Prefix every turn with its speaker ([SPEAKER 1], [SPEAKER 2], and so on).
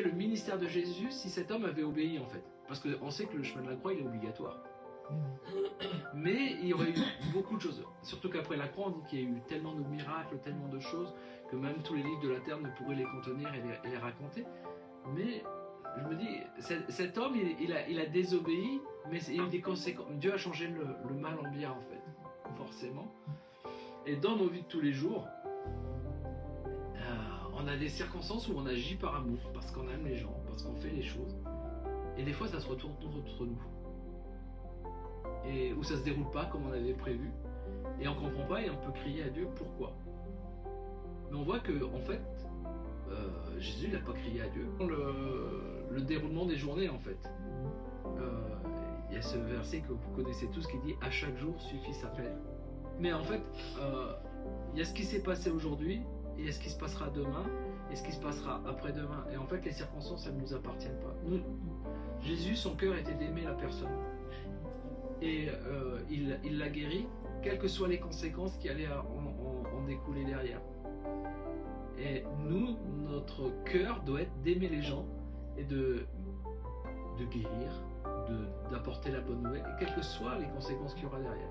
[SPEAKER 1] le ministère de Jésus si cet homme avait obéi en fait. Parce qu'on sait que le chemin de la croix il est obligatoire. Mais il y aurait eu beaucoup de choses. Surtout qu'après la croix, on dit qu'il y a eu tellement de miracles, tellement de choses, que même tous les livres de la terre ne pourraient les contenir et les raconter. Mais je me dis, cet homme, il a désobéi, mais il y a eu des conséquences. Dieu a changé le mal en bien, en fait, forcément. Et dans nos vies de tous les jours, on a des circonstances où on agit par amour, parce qu'on aime les gens, parce qu'on fait les choses. Et des fois, ça se retourne contre nous. Et où ça se déroule pas comme on avait prévu. Et on comprend pas et on peut crier à Dieu pourquoi. Mais on voit que, en fait, Jésus n'a pas crié à Dieu. Le déroulement des journées, en fait. Il y a ce verset que vous connaissez tous qui dit « À chaque jour suffit sa peine ». Mais en fait, il y a ce qui s'est passé aujourd'hui, et il y a ce qui se passera demain, et ce qui se passera après-demain. Et en fait, les circonstances, elles ne nous appartiennent pas. Jésus, son cœur était d'aimer la personne. Et il l'a guéri, quelles que soient les conséquences qui allaient en découler derrière. Et nous, notre cœur doit être d'aimer les gens et de guérir, d'apporter la bonne nouvelle, et quelles que soient les conséquences qu'il y aura derrière.